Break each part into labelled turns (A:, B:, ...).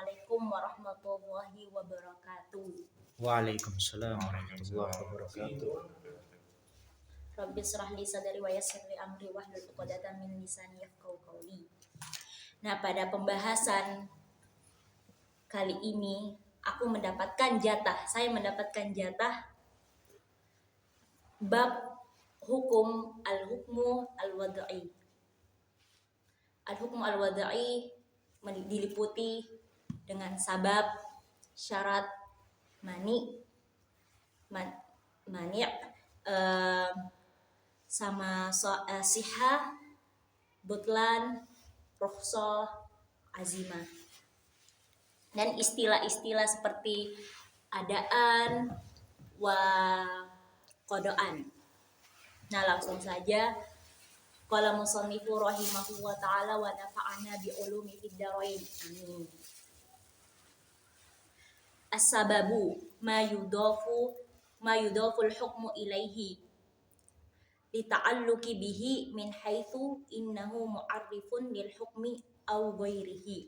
A: Assalamualaikum warahmatullahi wabarakatuh.
B: Waalaikumsalam warahmatullahi wabarakatuh.
A: Rabbi shrah li sadri wa yassir li amri wahlul 'uqdatam min lisani yafqahu qawli. Nah, pada pembahasan kali ini saya mendapatkan jatah bab hukum al-hukmu al-wad'i. Al-hukmu al-wad'i diliputi dengan sabab, syarat, mani, sama sihah, butlan, rukhsah, azimah. Dan istilah-istilah seperti adaan wa qadaan. Nah, langsung saja. Qala musannifu rahimahu wa ta'ala wa nafa'ana bi ulumi fid dharain. Amin. As-sababu ma yudafu al-hukmu ilaihi li ta'alluqi bihi min haitsu innahu mu'arrifun lil hukmi aw ghairihi.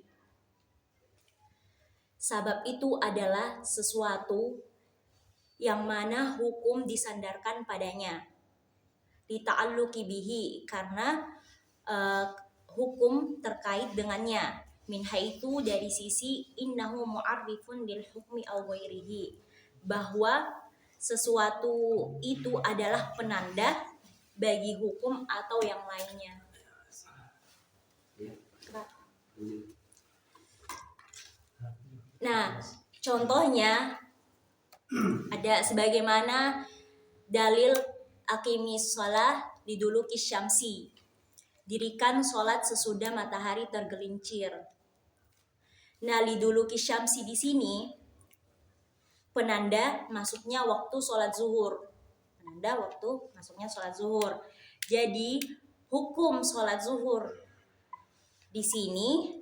A: Sabab itu adalah sesuatu yang mana hukum disandarkan padanya. Li ta'alluqi bihi, karena hukum terkait dengannya. Min haitsu, dari sisi innahu mu'arrifun lil hukmi aw ghairihi, bahwa sesuatu itu adalah penanda bagi hukum atau yang lainnya. Nah, contohnya ada sebagaimana dalil aqimis shalah liduluki syamsi, dirikan sholat sesudah matahari tergelincir. Nah, liduluki syamsi di sini penanda masuknya waktu sholat zuhur. Jadi hukum sholat zuhur di sini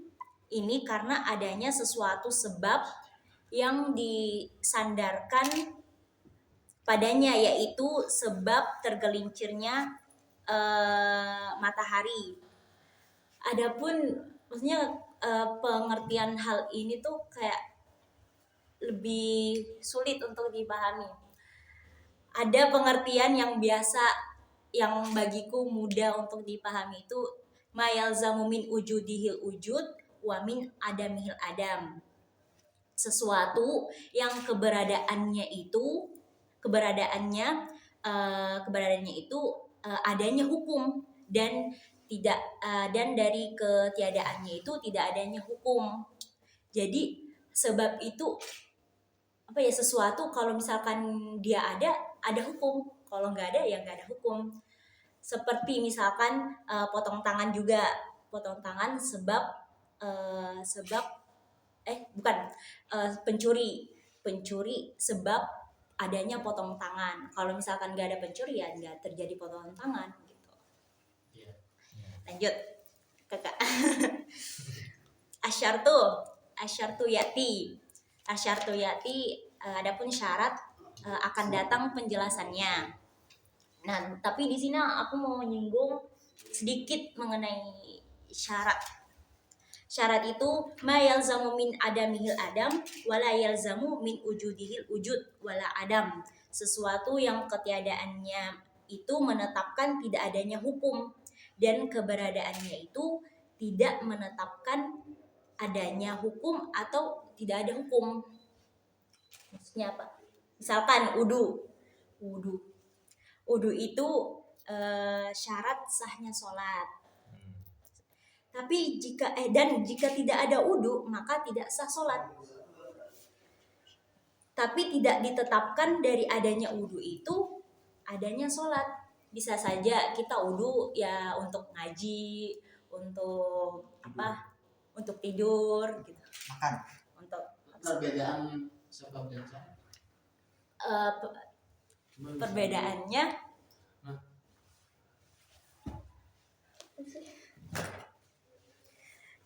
A: ini karena adanya sesuatu sebab yang disandarkan padanya, yaitu sebab tergelincirnya matahari. Adapun maksudnya pengertian hal ini tuh kayak lebih sulit untuk dipahami. Ada pengertian yang biasa, yang bagiku mudah untuk dipahami, itu ma yalzamu min ujudihil ujud wa min adamihil adam. Sesuatu yang keberadaannya itu adanya hukum, dan dari ketiadaannya itu tidak adanya hukum. Jadi sebab itu sesuatu kalau misalkan dia ada hukum, kalau nggak ada ya nggak ada hukum. Seperti misalkan potong tangan juga, pencuri sebab adanya potong tangan. Kalau misalkan nggak ada pencuri ya nggak terjadi potongan tangan gitu. Lanjut kakak. Asyartu yati. Adapun syarat akan datang penjelasannya. Nah, tapi di sini aku mau menyinggung sedikit mengenai syarat. Syarat itu ma yalzamu min adamihil adam wala yalzamu min ujudihil ujud wala adam. Sesuatu yang ketiadaannya itu menetapkan tidak adanya hukum, dan keberadaannya itu tidak menetapkan adanya hukum atau tidak ada hukum. Maksudnya apa? Misalkan wudu itu syarat sahnya sholat. Tapi jika tidak ada wudu maka tidak sah sholat. Tapi tidak ditetapkan dari adanya wudu itu adanya sholat. Bisa saja kita wudu ya untuk ngaji, untuk untuk tidur gitu.
C: Makan.
A: Untuk
C: perbedaan sebab dan syarat.
A: Perbedaannya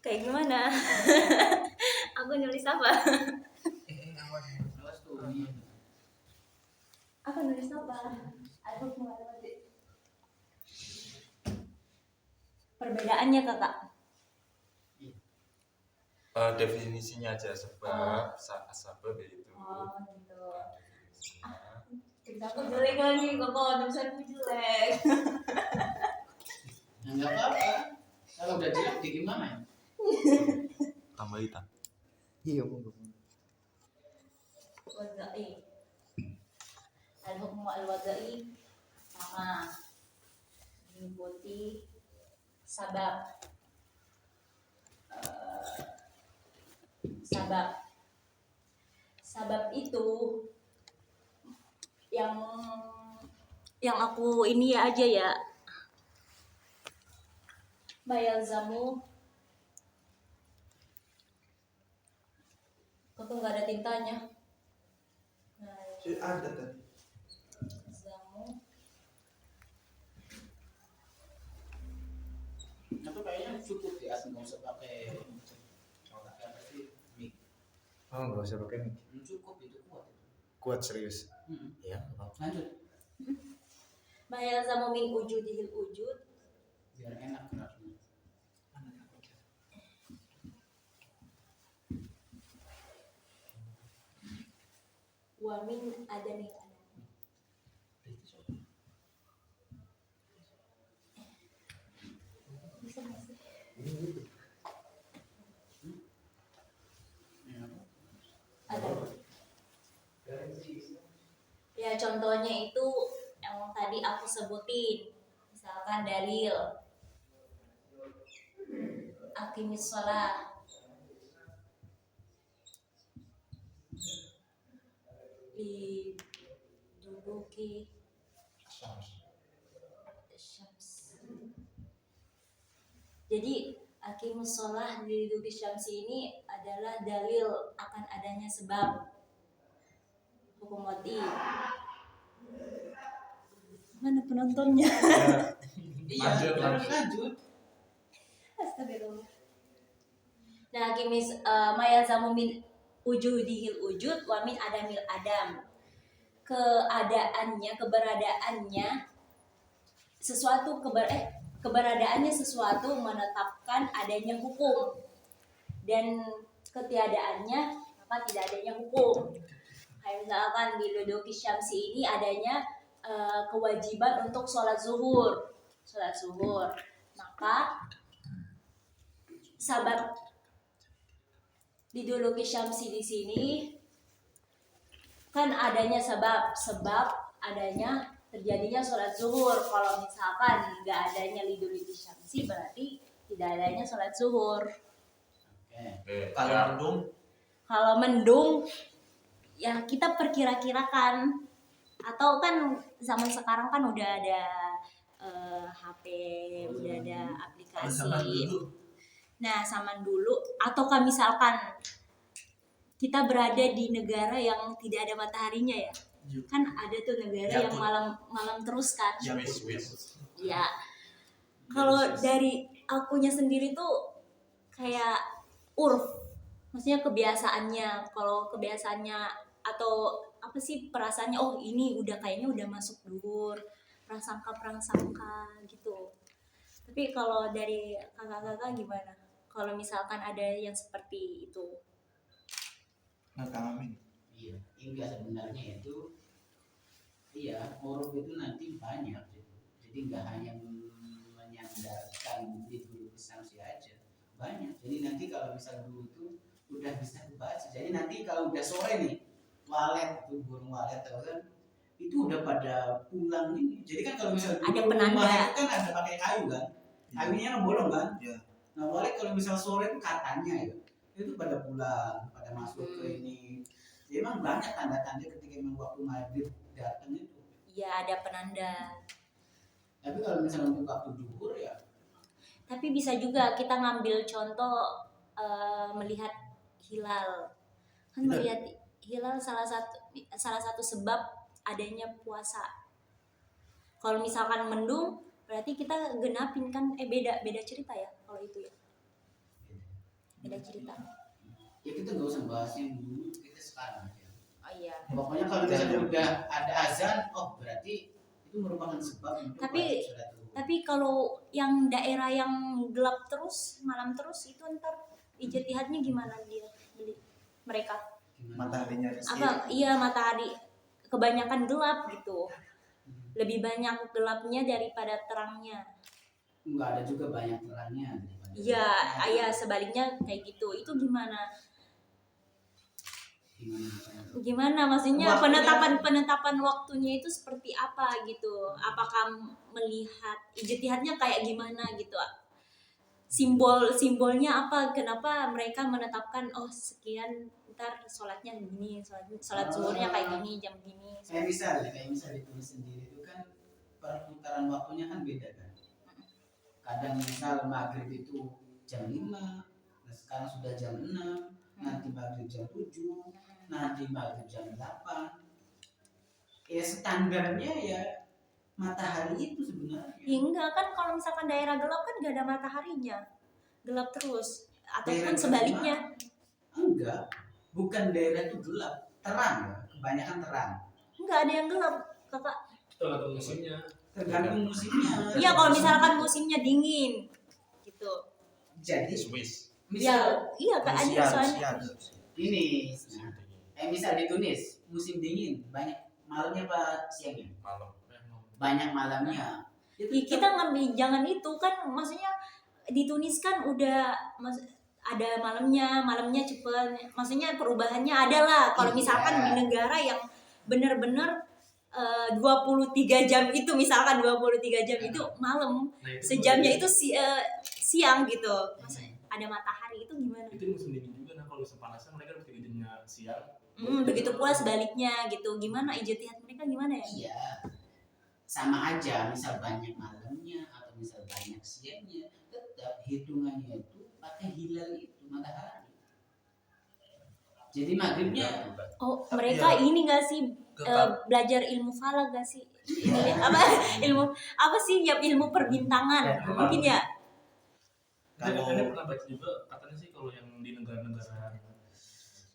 A: kayak gimana? Aku nulis apa? Aku nulis apa? Perbedaannya kakak.
D: Definisinya aja sebab sebab itu.
A: Oh gitu.
D: Definisinya.
A: Cerita aku jelek lagi, bapak tulisanku jelek.
C: Ya nggak apa-apa. Kalau udah jelek ya gimana ya?
D: Tambah hitam.
B: Iya, monggo.
A: Wadai. Al-hukmu al-wadai sama meliputi sabab. Sabab itu yang aku ini ya aja ya. Bayalzamu. Kok tuh nggak ada tintanya?
D: Ada tadi.
A: Zamu.
C: Itu kayaknya cukup ya, nggak usah pakai apa sih mic.
B: Oh, nggak usah pakai mic.
C: Cukup itu kuat.
B: Kuat serius.
C: Hmm.
B: Ya, nggak apa-apa.
C: Lanjut.
A: Bayalzamu min wujudihil wujud.
C: Biar enak kerasnya.
A: Wa min adamil adam. Bisa nggak sih?
C: Ya.
A: Ada. Ya contohnya itu yang tadi aku sebutin. Misalkan dalil. Aqimis shalah. Di duduki syams. Jadi aqimus shalah di duduki syamsi ini adalah dalil akan adanya sebab hukum wadi. Mana penontonnya?
C: Iya, lanjut.
A: Astagfirullah. Nah, kimis mayalzamu min wujudihil wujud wa min adamil adam. Keberadaannya sesuatu menetapkan adanya hukum, dan ketiadaannya maka tidak adanya hukum. Kayak misalkan di duduki syamsi ini adanya kewajiban untuk sholat zuhur, maka sabar di duduki syamsi di sini kan adanya sebab adanya terjadinya sholat zuhur. Kalau misalkan nggak adanya liduluki syamsi berarti tidak adanya sholat zuhur.
C: Oke.
D: Kalau
A: Kalau mendung ya kita perkira-kirakan, atau kan zaman sekarang kan udah ada HP, udah ada aplikasi. Nah, zaman dulu ataukah misalkan kita berada di negara yang tidak ada mataharinya ya. Kan ada tuh negara yang malam terus kan. Ya. Kalau dari akunya sendiri tuh kayak maksudnya kebiasaannya. Kalau kebiasaannya atau apa sih perasaannya, oh ini kayaknya udah masuk duhur, prasangka gitu. Tapi kalau dari kakak-kakak gimana? Kalau misalkan ada yang seperti itu?
C: Iya, hingga sebenarnya itu uruf itu nanti banyak gitu. Jadi nggak hanya menyandarkan di dulu sanksi aja, banyak. Jadi nanti kalau misal dulu itu udah bisa dibaca. Jadi nanti kalau udah sore nih, walet itu burung walet tahu kan, itu udah pada pulang ini. Jadi kan kalau misal
A: Ada
C: dulu
A: penanda.
C: rumah itu kan ada pakai kayu kan, kayunya kan bolong kan.
B: Iya.
C: Nah walet kalau misal sore itu katanya ya, itu pada pulang, pada masuk ke ini. Ya, emang banyak tanda-tanda ketika memang waktu maghrib datang itu.
A: Iya, ada penanda.
C: Tapi kalau misalnya untuk waktu duhur ya,
A: Tapi bisa juga kita ngambil contoh melihat hilal. Kan melihat hilal salah satu sebab adanya puasa. Kalau misalkan mendung, berarti kita genapin kan beda cerita ya kalau itu ya. Beda cerita.
C: ya kita nggak usah bahas yang dulu, kita sekarang aja.
A: Oh iya.
C: Pokoknya kalau misalnya udah ada azan, oh berarti itu merupakan sebab untuk
A: Tapi-
C: wajib sholat duhur.
A: Tapi kalau yang daerah yang gelap terus, malam terus itu ntar ijtihadnya gimana dia beli mereka?
C: Gimana?
B: Mataharinya
A: Apa iya matahari kebanyakan gelap gitu. Lebih banyak gelapnya daripada terangnya.
C: Enggak ada juga banyak terangnya daripada
A: Iya,
C: gelapnya.
A: iya sebaliknya kayak gitu. Itu gimana?
C: Gimana Pak?
A: Gimana maksudnya
C: Waktunya.
A: penetapan waktunya itu seperti apa gitu? Apakah melihat ijtihadnya kayak gimana gitu? Simbolnya apa? Kenapa mereka menetapkan oh sekian ntar sholatnya gini, sholat zuhurnya kayak gini, jam gini.
C: Kayak misal ditulis sendiri itu kan perputaran waktunya kan beda kan. Kadang misal maghrib itu jam 5, nah sekarang sudah jam 6, nanti maghrib jam 7, nanti maghrib jam 8. Ya standarnya ya matahari itu sebenarnya.
A: Ya enggak kan kalau misalkan daerah gelap kan gak ada mataharinya. Gelap terus. Ataupun
C: Daerah
A: sebaliknya.
C: Enggak, bukan daerah itu gelap, terang ya, kebanyakan terang.
A: Enggak ada yang gelap, Kakak.
E: Tergantung musimnya.
C: Tergantung musimnya.
A: Iya kalau misalkan musimnya dingin gitu.
C: Jadi
D: Swiss.
C: misal
A: Iya Kak ada soalnya.
C: ini, misal di Tunis musim dingin banyak malamnya apa siangnya?
D: Malam.
C: Banyak malamnya.
A: Ya, kita ngambil jangan itu kan maksudnya di Tunis kan udah ada malamnya cepet. Maksudnya perubahannya ada lah. Kalau misalkan di negara yang benar-benar 23 jam itu misalkan 23 jam itu malam,
E: Nah, itu
A: sejamnya itu siang gitu. Maksudnya ada matahari itu gimana?
E: itu musim dingin juga. Nah kalau musim panasnya mereka udah tidurnya siang.
A: Begitu pula sebaliknya gitu. Gimana ijtihad mereka gimana ya?
C: Iya, sama aja. Misal banyak malamnya atau misal banyak siangnya, tetap hitungannya itu pakai hilal itu matahari. Jadi maghribnya
A: Oh,
B: Tapi
A: mereka
B: ya,
A: ini gak sih belajar ilmu falak gak sih? Ini apa ilmu apa sih ya ilmu perbintangan mungkin ya?
E: Kalau
B: Kalau-
E: kalian pernah baca juga katanya sih kalau yang di negara-negara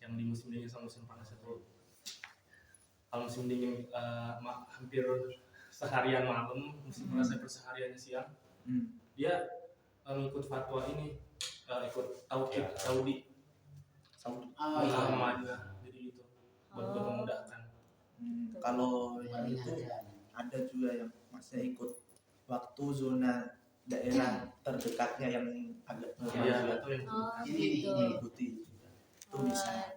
E: yang di musim dingin sama musim panas itu, kalau musim dingin hampir seharian malam, musim panas hampir seharian siang, dia ngikut fatwa ini, ikut tauhid Saudi,
C: oh iya.
E: sama aja, jadi gitu buat memudahkan.
B: Kalau yang
C: Paling
B: itu
C: ada.
B: ada juga yang maksudnya ikut waktu zona daerah terdekatnya yang agak
E: Iya, atau yang
A: Oh,
C: Ini,
A: gitu.
B: diikuti itu bisa.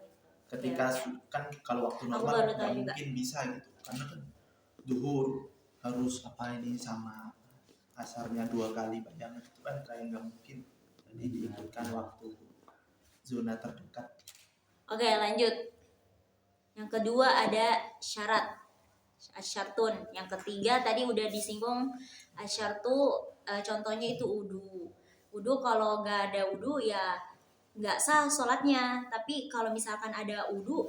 B: Ketika kan kalau waktu
A: Aku
B: normal
A: baru
B: nggak
A: tahu juga.
B: mungkin bisa gitu karena kan duhur harus apa ini sama asarnya 2 kali bayangan itu kan kayak nggak mungkin, jadi diikutkan waktu zona terdekat.
A: Oke, lanjut. Yang kedua ada syarat. Asyartun. Yang ketiga tadi udah disinggung asyartu contohnya itu wudu. Wudu kalau nggak ada wudu ya nggak sah sholatnya. Tapi kalau misalkan ada wudu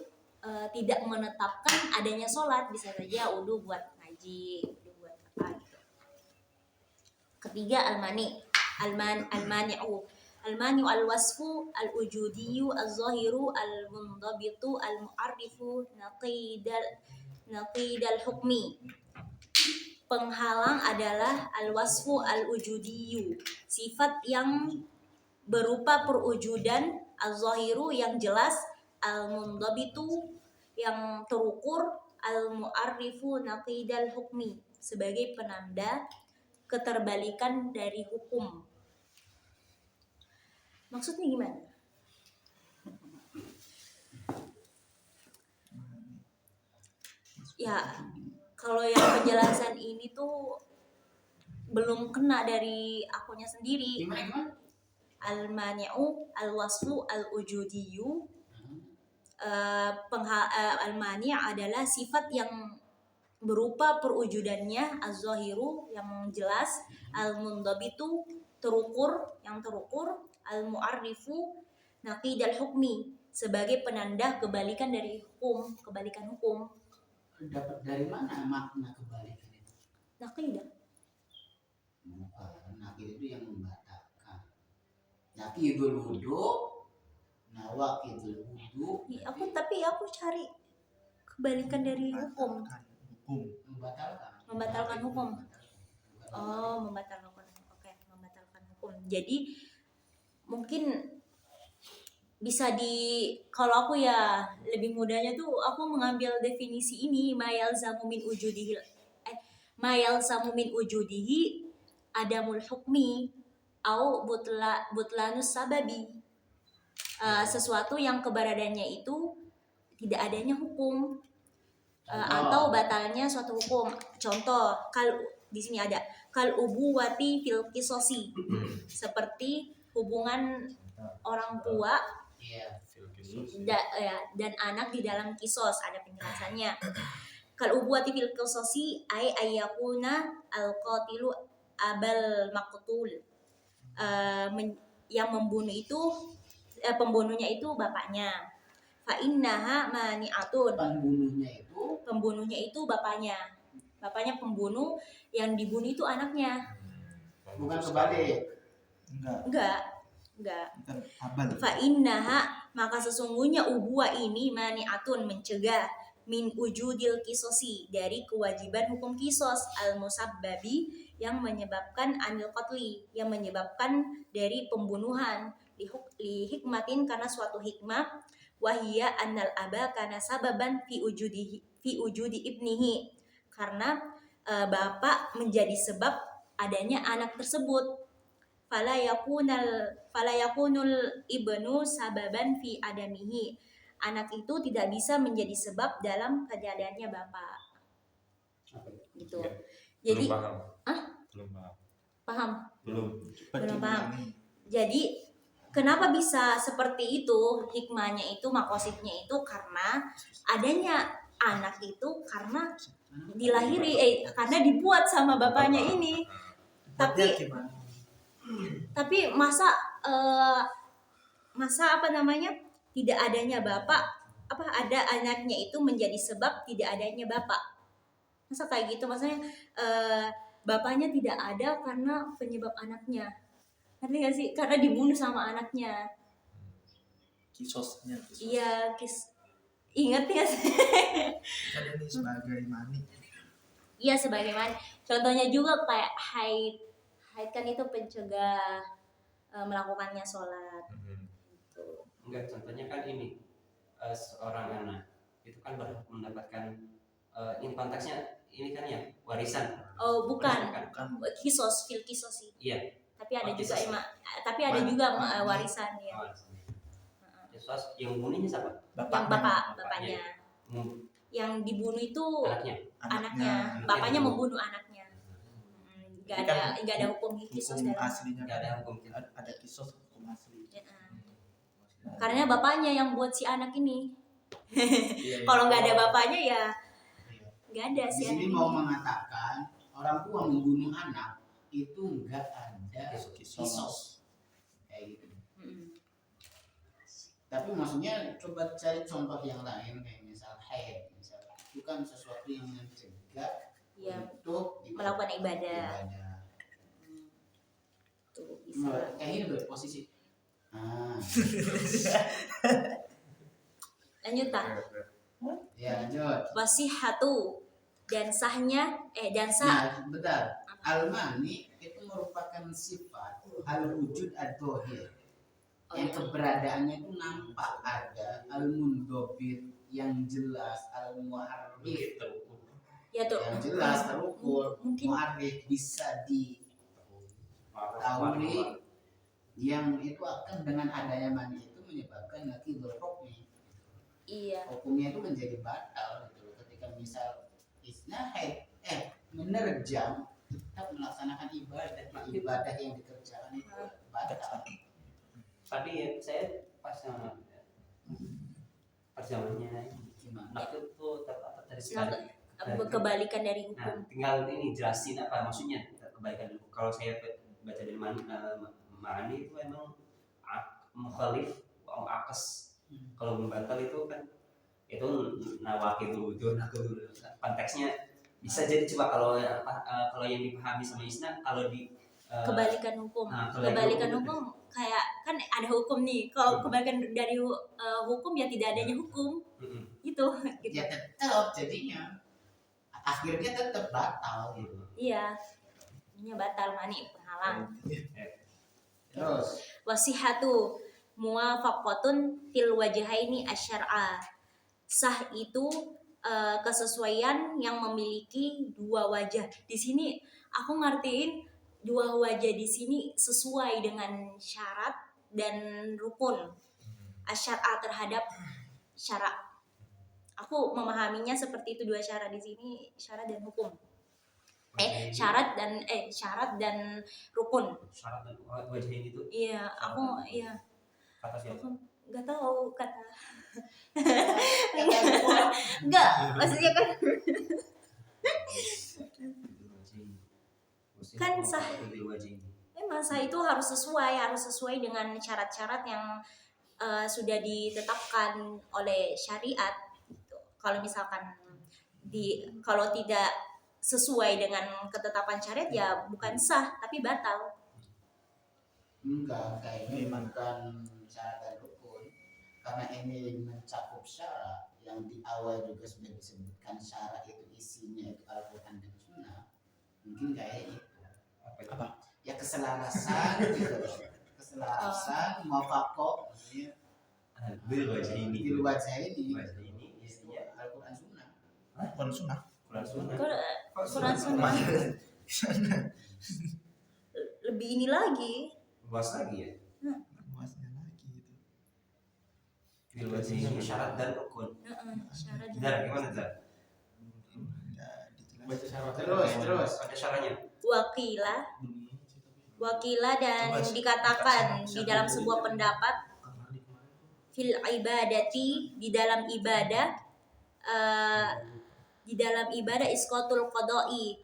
A: tidak menetapkan adanya sholat, bisa saja wudu buat ngaji, wudu buat apa gitu. Ketiga almani'u. Al-mani al-wasfu al-wujudiyu al-zahiru al-mundabitu al-mu'arrifu naqidal hukmi. Penghalang adalah al-wasfu al-wujudiyu, sifat yang berupa perwujudan, al-zahiru yang jelas, al-mundabitu yang terukur, al-mu'arrifu naqidal hukmi sebagai penanda keterbalikan dari hukum. Maksudnya gimana? Ya, kalau yang penjelasan ini tuh belum kena dari akunya sendiri.
C: Gimana?
A: Al-mani'u, al-wasfu, al-ujudiyu. Al-mani' adalah sifat yang berupa perwujudannya, az-zahiru yang jelas, al-mundabitu terukur, yang terukur, al-mu'arrifu naqidal hukmi sebagai penanda kebalikan dari hukum, kebalikan hukum.
C: Dapat dari mana makna kebalikan itu?
A: Naqidah.
C: Nakid itu yang membatalkan. Nakidul wudu, nawakidul wudu.
A: Tapi aku cari kebalikan dari hukum. Membatalkan hukum. Oh, membatalkan hukum. Oke, membatalkan hukum. Jadi mungkin bisa kalau aku ya lebih mudahnya tuh aku mengambil definisi ini mayal zamumin ujudihi adamul hukmi au butlanus sababi. Sesuatu yang keberadaannya itu tidak adanya hukum atau batalnya suatu hukum. Contoh, di sini ada kal ubuwati fil qisosi, seperti hubungan orang tua
C: Iya.
A: dan anak di dalam kisos, ada penjelasannya. Kal ubuwati fil qisosi ay ayyakuna al qatilu abal maqtul. Yang membunuh itu pembunuhnya itu bapaknya. Fa innaha mani'atun. Pembunuhnya itu bapaknya. Bapaknya pembunuh, yang dibunuh itu anaknya.
C: Bukan kebalik.
B: Enggak.
A: Enggak.
B: Abal.
A: Fa innaha, maka sesungguhnya ubuwa ini mani'atun, mencegah min ujudil kisosi, dari kewajiban hukum kisos al musabbabi, yang menyebabkan anil qatli, yang menyebabkan dari pembunuhan, li hikmatin, karena suatu hikmah, wahia annal aba kana sababan fi ujudi ibnihi, karena bapak menjadi sebab adanya anak tersebut. Fala yakunul ibnu sababan fi adamihi, anak itu tidak bisa menjadi sebab dalam ketiadaannya bapak. Gitu. Jadi
D: belum paham.
A: Paham?
D: Belum
A: paham. Jadi kenapa bisa seperti itu? Hikmahnya itu, makosidnya itu karena adanya anak itu karena karena dibuat sama bapaknya ini. Tapi masa tidak adanya bapak, ada anaknya itu menjadi sebab tidak adanya bapak? Masa kayak gitu? Maksudnya bapaknya tidak ada karena penyebab anaknya. Ngerti gak sih? Karena dibunuh sama anaknya.
B: Kisosnya.
A: Iya, ingat ya sih?
B: Kan ini sebagai mani.
A: Iya, sebagai mani. Contohnya juga kayak haid kan itu pencegah melakukannya sholat. Gitu.
F: Enggak, contohnya kan ini seorang anak itu kan berhak mendapatkan ini konteksnya ini kan ya warisan.
A: Oh, bukan.
B: Kisos.
A: Fil kisosi.
F: Iya.
A: Tapi ada juga
F: kisos.
A: Tapi ada juga warisan ya.
F: Kisos yang bunuhnya siapa?
A: Bapaknya. Yang dibunuh itu anaknya. Bapaknya membunuh anaknya. Gak ada hukum kisos
B: hukum
A: dalam.
B: aslinya.
F: Enggak ada hukum.
B: Ada kisos hukum asli.
A: Ya. Karena bapaknya yang buat si anak ini.
C: Iya.
A: Kalau nggak ada bapaknya ya nggak ada
C: Di
A: si
C: sini
A: anak
C: mau
A: ini.
C: mengatakan orang tua membunuh anak itu enggak ada kisos kayak gitu. Tapi maksudnya coba cari contoh yang lain kayak misal haid, itu kan sesuatu yang mencegah
A: Iya,
C: untuk
A: melakukan ibadah. Tuh bisa.
C: Kayak gini berposisi.
A: Lanjut tak?
C: Ya lanjut.
A: Wasihatu dan sahnya
C: Nah, bentar. Al-mani itu merupakan sifat al-wujud ad-dohir. Yang keberadaannya itu nampak ada, al-mundobit yang jelas, al-mu'arif
A: ya tuh.
C: yang jelas terukur,
A: Mungkin
C: mu'arif bisa diketahui, yang itu akan dengan adanya mani itu menyebabkan nakidul hukmi.
A: iya.
C: Hukumnya itu menjadi batal gitu. Ketika misal isna haid menerjam, tetap melaksanakan ibadah yang dikerjakan itu batal.
F: Tapi ya, saya pas zamannya
C: Gimana?
F: nakut tuh terdapat dari sekali.
A: Kebalikan dari
F: Nah,
A: hukum.
F: tinggal ini jelasin apa maksudnya kebaikan dulu. Kalau saya baca dari Ma'ani itu emang mukhalif akes. Kalau membatal itu kan itu nawakidul wudhu, konteksnya bisa jadi coba kalau yang dipahami sama Isna kalau di
A: Kebalikan hukum.
F: Nah,
A: Kebalikan hukum kayak kan ada hukum nih. Kalau kebalikan dari hukum ya tidak adanya hukum. Gitu.
C: Ya tetap jadinya akhirnya tetap batal gitu.
A: Iya. Ini batal mani penghalang.
C: Terus
A: Wasihatu muwafaqatun fil wajhaini asyar'a. Sah itu kesesuaian yang memiliki dua wajah. Di sini aku ngertiin dua wajah di sini sesuai dengan syarat dan rukun asyar'a terhadap syarak. Aku memahaminya seperti itu, dua syarat di sini, syarat dan hukum. Syarat dan rukun.
F: Syarat dan wajah ini tuh
A: Iya, aku iya.
F: kata siapa?
A: Aku nggak tahu kata.
C: Kata gua,
A: Enggak, maksudnya kan Kan sah. Masa itu harus sesuai dengan syarat-syarat yang sudah ditetapkan oleh syariat gitu. Kalau misalkan kalau tidak sesuai dengan ketetapan syariat ya bukan sah tapi batal.
C: enggak, kayaknya bukan syarat dan rukun, karena ini mencakup syarat yang di awal juga sudah disebutkan syarat itu isinya itu Al-Quran dan Sunnah. Mungkin kayak itu
B: Apa?
C: ya keselarasan gitu loh. Keselarasan muwafaqah
F: Bil wajah ini.
C: di wajah ini
F: Wajah ini isinya
C: Al-Quran Sunnah.
B: Bukan sunnah.
F: Quran Sunnah.
A: Quran Sunnah lebih ini lagi.
F: Luas lagi ya.
B: Luasnya lagi gitu.
F: Bil wajah ini syarat dan rukun.
A: Syarat
F: Zar, gimana Zar?
B: Nggak dijelasin.
E: Baca syarat
C: Terus
F: Ada syaratnya.
A: Wakila dan dikatakan di dalam sebuah pendapat fil ibadati di dalam ibadah isqatul qada'i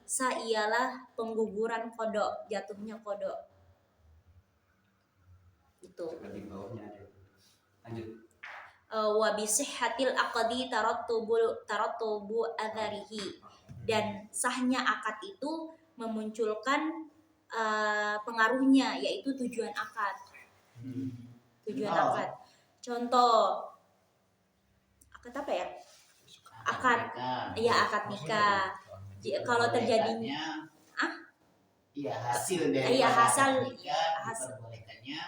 A: ialah pengguguran qada, jatuhnya qada. Itu.
F: Di bawahnya ada. Lanjut.
A: Wa bi sihhatil aqdi tarattubu atharihi, dan sahnya akad itu memunculkan pengaruhnya, yaitu tujuan akad. Akad. Contoh akad apa ya? Akad nikah. Kalau terjadi
C: hasil dari
A: hasil
C: diperbolehkannya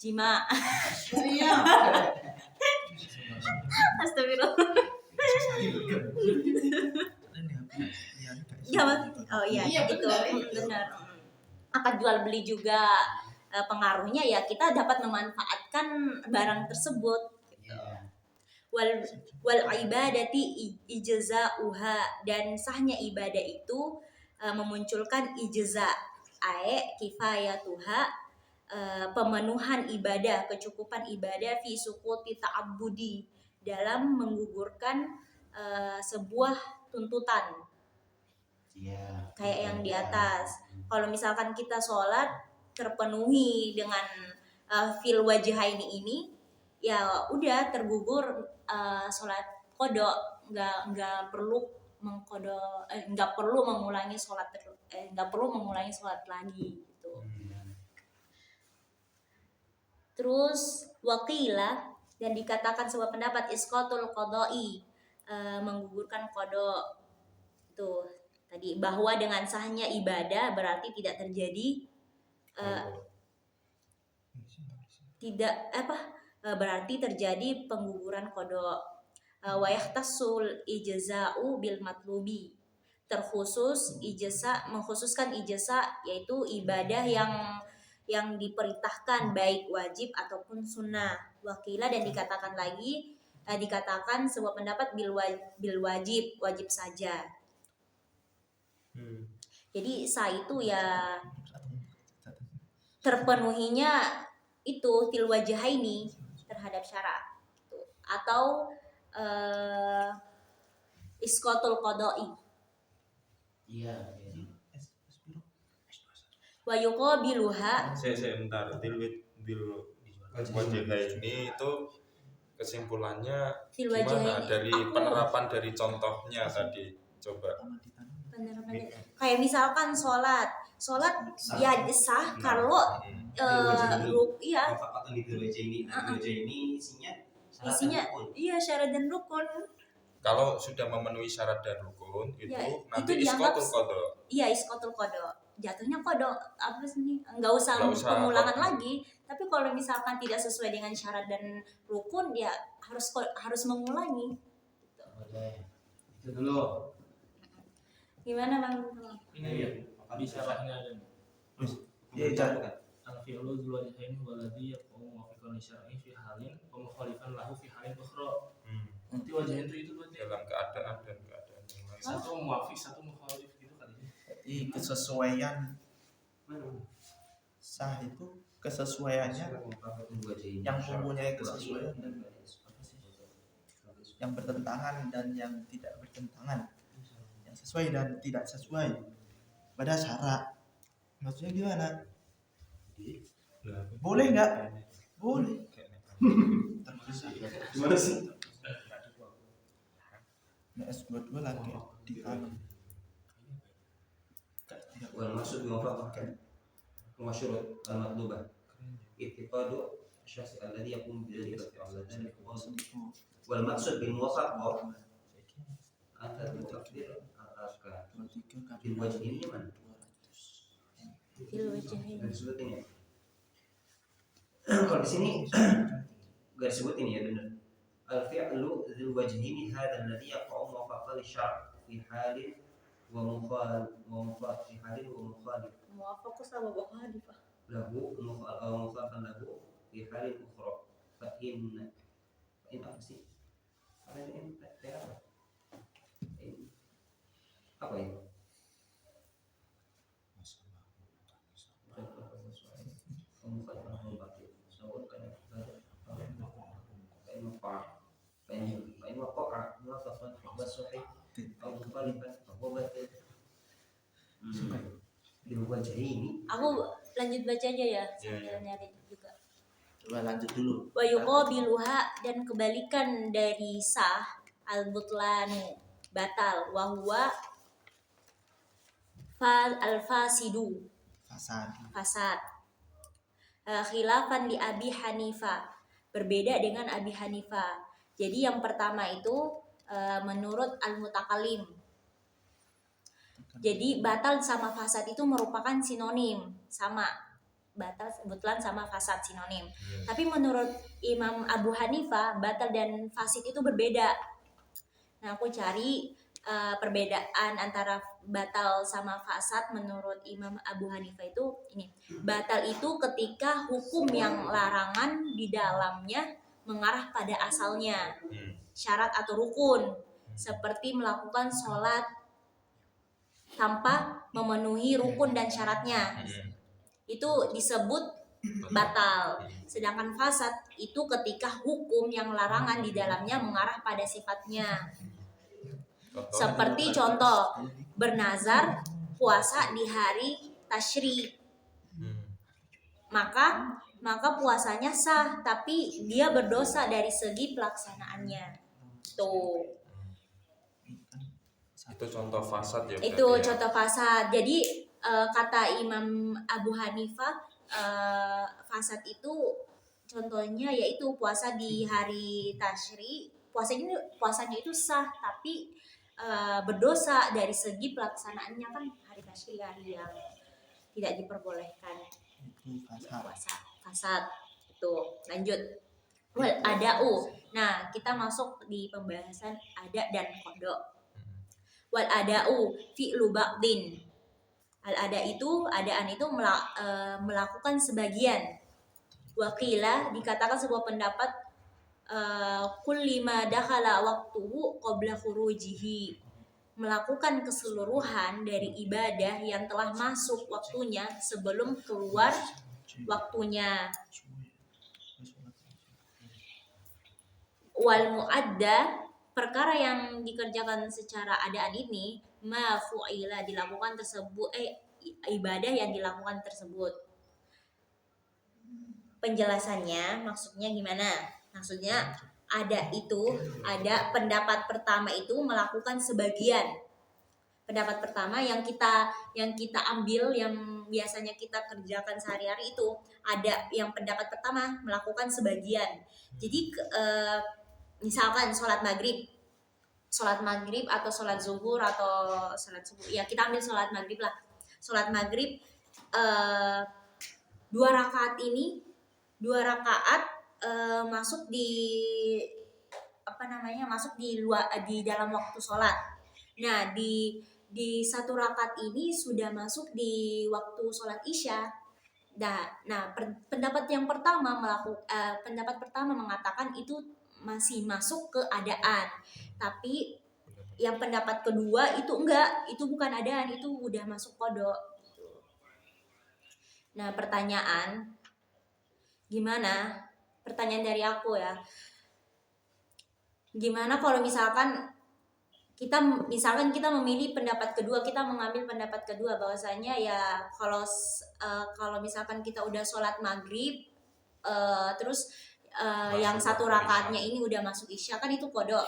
A: jima.
C: iya
A: Astagfirullah. Iya gitu. Benar. Akad jual beli juga pengaruhnya ya kita dapat memanfaatkan barang tersebut. Wal ibadati ijza'uha, dan sahnya ibadah itu memunculkan ijza, kifayatuha, pemenuhan ibadah, kecukupan ibadah, fi suquti ta'abbudi, dalam menggugurkan sebuah tuntutan. Kayak yang di atas. Kalau misalkan kita sholat terpenuhi dengan fil wajihaini ini, ya udah tergugur sholat kodok, nggak perlu mengulangi sholat lagi gitu. Terus wakila, dan dikatakan sebuah pendapat isqatul qada'i, menggugurkan kodok. Tuh tadi bahwa dengan sahnya ibadah berarti tidak terjadi berarti terjadi pengguguran kodok. Wa yahtassul ijza'u bil matlubi, mengkhususkan ijza, yaitu ibadah yang diperintahkan baik wajib ataupun sunnah. Wakila, dan dikatakan sebuah pendapat bil wajib saja. Jadi sah itu ya terpenuhinya itu til wajahaini terhadap syarat gitu. Atau isqatul qada'i. Wa yuqabiluha.
D: Saya bentar. Bil wajah ini itu kesimpulannya
A: Fil
D: gimana
A: wajahaini.
D: dari penerapan dari contohnya tadi, coba.
A: Kayak misalkan sholat ya sah kalau
F: Apakah di wajah ini isinya
A: iya syarat dan rukun.
D: Kalau sudah memenuhi syarat dan rukun itu
A: Ya,
D: nanti
A: itu dianggap
D: isqatul qada.
A: Iya isqatul qada. jatuhnya kok ada apa sih, nggak usah
D: Nggak usah
A: pengulangan
D: apa.
A: lagi. Tapi kalau misalkan tidak sesuai dengan syarat dan rukun, ya harus mengulangi.
C: Boleh. Itu dulu.
A: Gimana Bang?
E: Ini ya di syarahnya ada nih.
B: Iya, Cak.
E: Al-fi'lu dzul wajhain walladzi yaqumu muwafiqan li syar'i fi halin wa mukhalifan lahu fi halin ukhra. Nanti wajhain itu berarti
D: Dalam keadaan dan keadaan yang lain.
E: satu muwafiq, satu mukhalif gitu kali ya.
B: Jadi kesesuaian
F: Mana?
B: sah itu kesesuaiannya yang mempunyai kesesuaian dan yang bertentangan dan yang tidak bertentangan, yang sesuai dan tidak sesuai pada syarat. Maksudnya gimana? Boleh nggak? Boleh. Terpisah.
C: Gimana sih?
B: Nah, S22 lagi di alam. Tidak
F: Wal maksud muwafaqah wa syurut al-matlubah. Ittiqadu sykhs alladhi yaqumu bi dzalika wal maksud bil muwafaqah anta takdir al-arkan.
B: 23
F: Bil wajhin ini mana?
A: Fil wajhain.
F: Gak disebutin ya. Kalau di sini gak disebutin ya benar. Al-fi'lu dzul wajhini hadzal ladzi yaqa'u muwafaqan lisyar' fi halin wa mukhalif fi halin wa mukhalif
A: Muwafaq sama mukhalif.
F: lahu mukhalifan lahu fi halin ukhra fa in apa sih? Apa ini? Apa itu? فإن وقع موافقا فهو صحيح أو مخالفا فهو باطل. بالوجهين
A: Aku lanjut baca aja ya,
D: Iya, iya.
A: sambil nyari juga.
B: Coba lanjut dulu.
A: Wa yuqabiluha, dan kebalikan dari sah, al-butlanu, batal, wa huwa al-fasidu,
B: Fasad.
A: fasad. Khilafan li Abi Hanifah, berbeda dengan Abi Hanifah. Jadi yang pertama itu menurut al-mutakalim. Jadi batal sama fasad itu merupakan sinonim, sama batal butlan sama fasad sinonim. Tapi menurut Imam Abu Hanifah, batal dan fasid itu berbeda. Nah, aku cari perbedaan antara batal sama fasad menurut Imam Abu Hanifah itu ini. Batal itu ketika hukum yang larangan di dalamnya mengarah pada asalnya, syarat atau rukun, seperti melakukan sholat tanpa memenuhi rukun dan syaratnya. Itu disebut batal. Sedangkan fasad itu ketika hukum yang larangan di dalamnya mengarah pada sifatnya. Seperti contoh, bernazar puasa di hari tasyrik. Maka puasanya sah, tapi dia berdosa dari segi pelaksanaannya. Tuh.
D: Itu contoh fasad ya.
A: Itu
D: berarti ya?
A: contoh fasad. Jadi kata Imam Abu Hanifah, fasad itu contohnya yaitu puasa di hari tasyrik. Puasanya itu sah, tapi berdosa dari segi pelaksanaannya, kan hari tasyrik hari yang tidak diperbolehkan
B: Itu fasad.
A: puasa. Fasad. Itu. Lanjut. Wal ada'u. Nah, kita masuk di pembahasan ada dan qada. Wal ada'u fi'lu ba'din. Al-ada itu, adaan itu melakukan sebagian. Wakila, dikatakan sebuah pendapat, kulli ma dakhala waqtuhu qabla khurujihi, melakukan keseluruhan dari ibadah yang telah masuk waktunya sebelum keluar waktunya. Wal muadda, perkara yang dikerjakan secara adaan ini, ma fu'ila, dilakukan tersebut, ibadah yang dilakukan tersebut. Penjelasannya maksudnya gimana? Maksudnya ada pendapat pertama itu melakukan sebagian. Pendapat pertama yang kita ambil, yang biasanya kita kerjakan sehari-hari itu, ada yang pendapat pertama melakukan sebagian. Jadi misalkan sholat maghrib atau sholat zuhur atau sholat subuh, ya kita ambil sholat maghrib lah. sholat maghrib 2 rakaat masuk di masuk di luar di dalam waktu sholat. Nah di 1 rakaat ini sudah masuk di waktu sholat isya. Nah pendapat pertama mengatakan itu masih masuk keadaan, tapi yang pendapat kedua itu enggak, itu bukan adaan, itu udah masuk kodok. Nah pertanyaan dari aku ya, gimana kalau misalkan kita memilih pendapat kedua, kita mengambil pendapat kedua bahwasanya ya kalau misalkan kita udah sholat maghrib terus yang 1 rakaatnya ini udah masuk isya, kan itu kodok.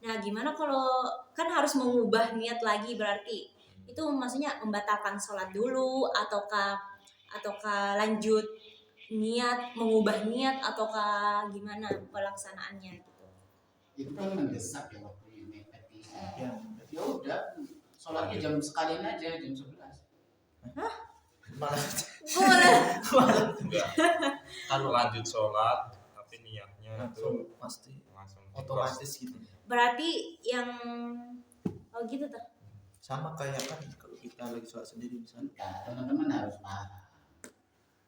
A: Nah gimana kalau kan harus mengubah niat lagi, berarti itu maksudnya membatalkan sholat dulu ataukah lanjut niat, mengubah niat ataukah gimana pelaksanaannya gitu.
C: Itu kan mendesak ya waktunya mepet.
B: Ya,
C: Ya udah, sholatnya jam sekalian aja, jam 11.
B: malah
D: Enggak. Kalau lanjut sholat tapi niatnya
B: langsung
D: itu
B: pasti
D: langsung
B: otomatis gitu.
A: Berarti yang gitu tuh.
B: Sama kayak kan kalau kita lagi sholat sendiri misalnya.
C: Nah, teman-teman harus paham.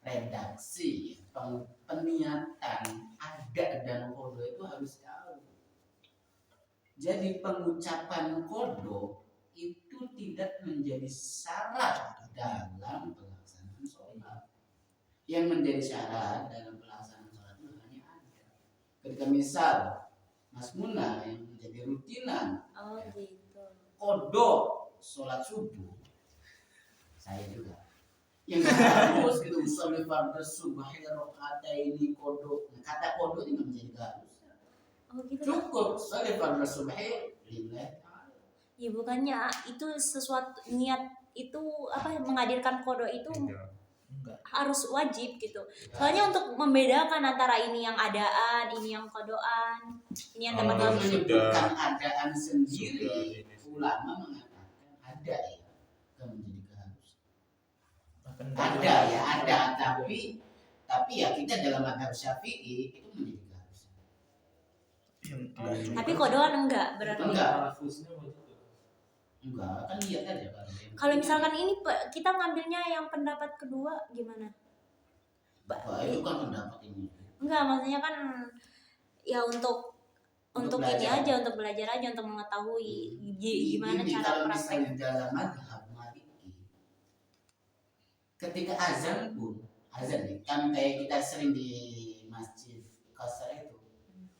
C: Redaksi peniatan ada dan kodo itu harus tahu. Jadi pengucapan kodo itu tidak menjadi syarat dalam pelaksanaan sholat. Yang menjadi syarat dalam pelaksanaan sholat itu hanya ada. Ketika misal Mas Muna yang menjadi rutinan
A: Oh gitu.
C: kodo sholat subuh, saya juga yang harus gitu usolli fardhu subhi rakaataini kodo. Kata kodo ini nggak menjadi harus.
A: Oh gitu.
C: Cukup sholat fardhu subhi lillahi ta'ala.
A: Ya bukannya itu sesuatu niat itu menghadirkan kodo itu
B: Enggak.
A: harus wajib gitu. Soalnya untuk membedakan antara ini yang adaan, ini yang kodoan, ini yang
D: Oh,
C: Kalau
A: teman-teman.
C: menyebutkan adaan sendiri,
D: Sudah ini.
C: ulama mengatakan ada ya, bukan menjadi keharusan.
B: Bahkan
C: Ada, tapi ya kita dalam madhab Syafi'i itu menjadi keharusan.
B: yang dianjurkan.
A: Tapi kodoan enggak berarti.
C: Enggak.
E: Lafuznya wajib.
C: Enggak, kan lihat aja kan.
A: Kalau misalkan ini kita ngambilnya yang pendapat kedua gimana?
C: Wah, itu kan pendapat ini.
A: Enggak, maksudnya kan ya untuk
C: Untuk
A: ini
C: belajar.
A: aja, untuk belajar aja, untuk mengetahui gimana
C: Ini
A: cara
C: kalau
A: praktek.
C: misalnya dalam madhab Maliki, ketika azan pun nih, kan kayak kita sering di masjid Qasar itu,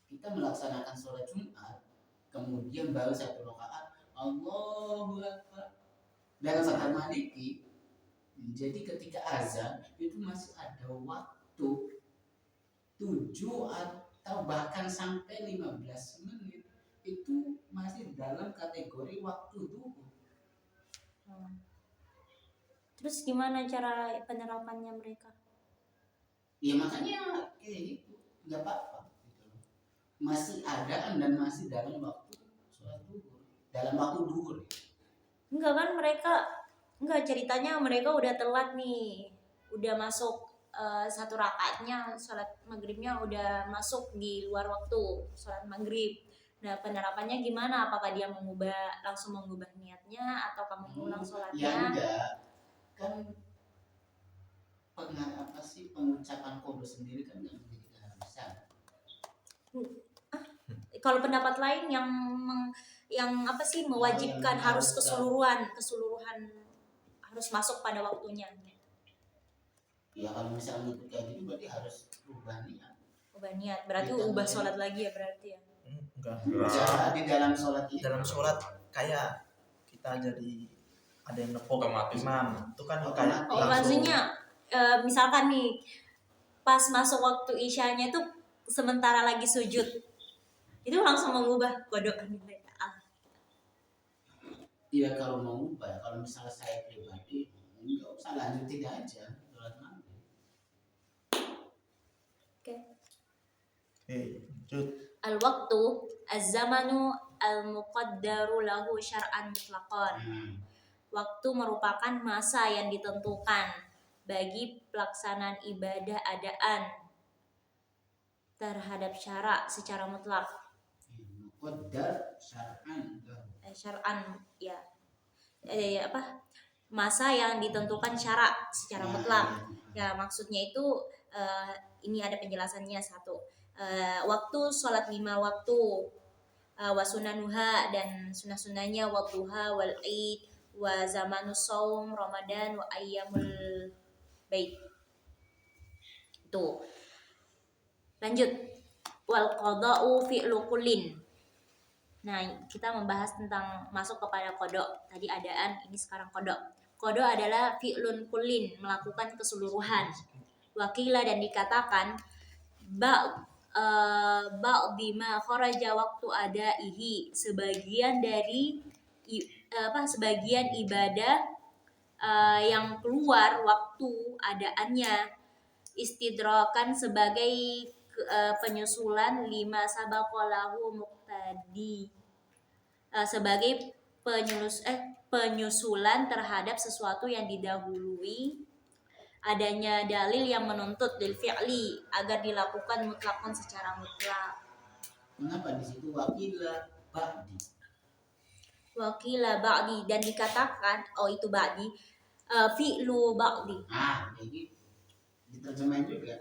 C: kita melaksanakan sholat Jumat, kemudian baru 1 rakaat, Allahu Akbar. Dalam madhab Maliki, jadi ketika azan itu masih ada waktu 7 atau bahkan sampai 15 menit, itu masih dalam kategori waktu duhur.
A: Terus gimana cara penerapannya mereka?
C: Ya makanya kayak gitu, nggak apa-apa gitu loh. Masih adaan dan masih dalam waktu sholat duhur, dalam waktu duhur.
A: Enggak kan enggak, ceritanya mereka udah telat nih, udah masuk 1 rakaatnya, sholat maghribnya udah masuk di luar waktu sholat maghrib. Nah penerapannya gimana? Apakah dia langsung mengubah niatnya atau kamu mengulang
C: Ya
A: sholatnya?
C: enggak, kan pengucapan kodo sendiri kan nggak menjadi keharusan.
A: Kalau pendapat lain yang mewajibkan
C: Yang
A: harus keseluruhan harus masuk pada waktunya.
C: Ya kalau misalnya ikut kayak gitu berarti harus ubah niat.
A: Ubah niat berarti
C: Iya,
A: ubah
C: iya.
A: sholat lagi ya berarti ya.
B: Enggak.
C: Ya, di dalam sholat itu.
B: Dalam sholat kayak kita jadi ada yang nepok
D: Otomatis.
B: imam itu kan kayak
C: Otomatis.
A: Oh
B: langsung.
A: maksudnya misalkan nih pas masuk waktu isyanya itu sementara lagi sujud itu langsung mengubah kodok mereka.
C: Iya kalau mau ubah, kalau misalnya saya pribadi nggak usah lanjutin aja sholat maghrib.
B: Lanjut.
A: Al-waktu az-zamanu al-muqaddaru lahu syar'an mutlaqan. Waktu merupakan masa yang ditentukan bagi pelaksanaan ibadah adaan terhadap syara secara mutlak.
C: Muqaddar syar'an.
A: Syar'an ya. Masa yang ditentukan syara secara mutlak. Ya, maksudnya itu ini ada penjelasannya satu. Waktu sholat 5 waktu, wa sunanuha dan sunah-sunahnya, wa duha wal id wa zamanus saum Ramadan wa ayyamul bait. Tuh. Lanjut. Wal qada'u fi'lu kullin. Nah, kita membahas tentang masuk kepada kodok. Tadi adaan, ini sekarang kodok. Kodok adalah fi'lun kullin, melakukan keseluruhan. Wakila dan dikatakan ba'dima kharaja waktu adaihi, sebagian dari sebagian ibadah yang keluar waktu adaannya, istidrakan sebagai penyusulan lima sabaqalahu muqtadi, sebagai penyusulan terhadap sesuatu yang didahului adanya dalil yang menuntut lil fi'li agar dilakukan mutlakon secara mutlak.
C: Mengapa di situ wakila ba'di?
A: Wakila ba'di dan dikatakan itu ba'di fi'lu ba'di.
C: Jadi diterjemahin juga.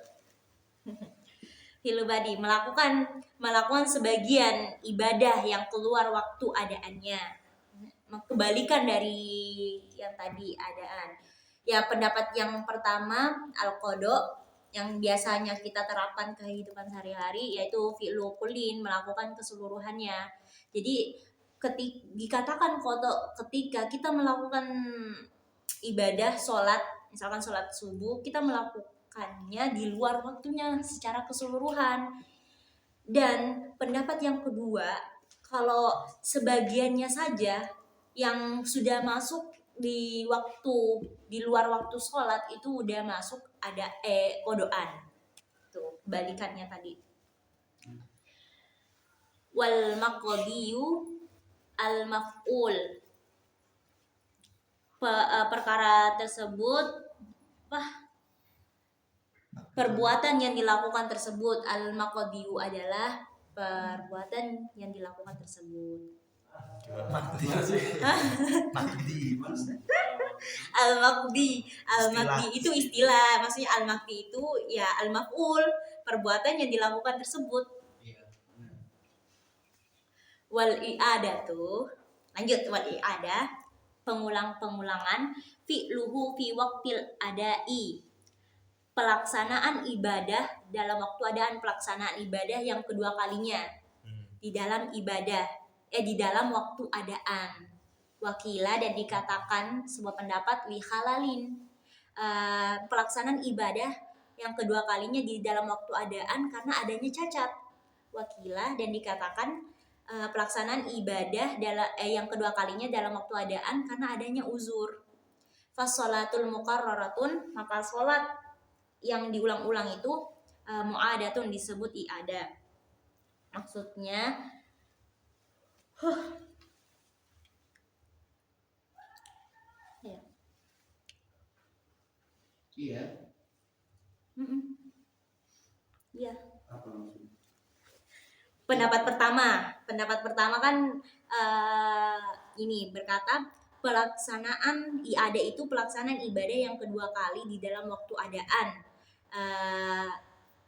A: Fi'lu ba'di melakukan sebagian ibadah yang keluar waktu adaannya. Kebalikan dari yang tadi adaan. Ya, pendapat yang pertama al-qada yang biasanya kita terapkan ke kehidupan sehari-hari yaitu fi'lu kullin, melakukan keseluruhannya. Jadi dikatakan qada ketika kita melakukan ibadah sholat, misalkan sholat subuh, kita melakukannya di luar waktunya secara keseluruhan. Dan pendapat yang kedua, kalau sebagiannya saja yang sudah masuk di luar waktu sholat itu udah masuk ada kodoan. Tuh kebalikannya tadi. Wal maqdiyu al maf'ul, perkara tersebut perbuatan yang dilakukan tersebut. Al maqdiyu adalah perbuatan yang dilakukan tersebut.
B: Makdi maksudnya.
A: Al-maqdi itu istilah, maksudnya al-maqdi itu ya al-maf'ul, perbuatan yang dilakukan tersebut. Wal i'adatu, lanjut, wal i'adah, pengulangan fi'luhu fi waqtil adai, pelaksanaan ibadah dalam waktu adaan, pelaksanaan ibadah yang kedua kalinya di dalam ibadah di dalam waktu adaan. Wakila dan dikatakan sebuah pendapat li halalin, pelaksanaan ibadah yang kedua kalinya di dalam waktu adaan karena adanya cacat. Wakila dan dikatakan pelaksanaan ibadah yang kedua kalinya dalam waktu adaan karena adanya uzur. Fassalatul muqarraratun, maka sholat yang diulang-ulang itu mu'adatun, disebut i'adah. Maksudnya ya.
C: Iya.
A: Iya.
F: Apa maksudnya?
A: Pendapat pertama kan ini berkata pelaksanaan i'adah itu pelaksanaan ibadah yang kedua kali di dalam waktu adaan,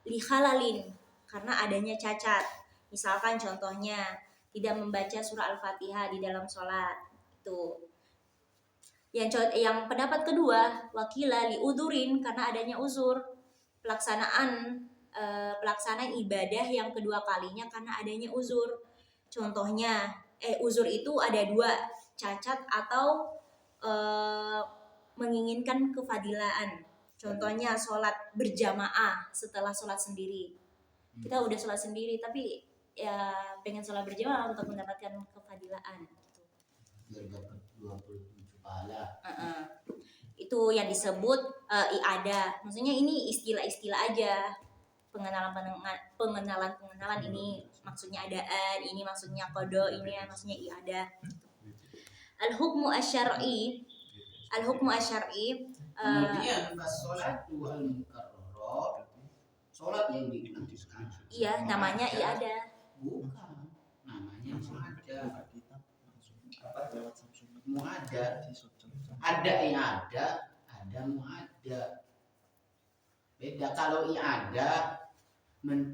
A: li halalin, karena adanya cacat. Misalkan contohnya tidak membaca surah Al-Fatihah di dalam sholat itu. Yang pendapat kedua, wakila li udurin, karena adanya uzur, pelaksanaan ibadah yang kedua kalinya karena adanya uzur. Contohnya uzur itu ada dua, cacat atau menginginkan kefadilaan. Contohnya sholat berjamaah setelah sholat sendiri. Kita udah sholat sendiri tapi ya pengen sholat berjamaah untuk mendapatkan kefadilaan gitu.
C: Biar dapat 27 pahala.
A: Itu yang disebut i'adah. Maksudnya ini istilah-istilah aja, pengenalan ini maksudnya adaan, ini maksudnya qada, ini maksudnya i'adah. Al-hukmu asy-syar'i, Al-hukmu asyari
C: Kemudian pas sholat wal mukarrarah, sholat yang diulang-ulang.
A: iya namanya i'adah.
C: Bukan, namanya mu'adah.
B: Kitab langsung
F: Apa?
B: lewat Samsung.
C: Mu'adah.
B: Di Samsung.
C: Ada i'adah, ada mu'adah. Beda. Kalau i'adah,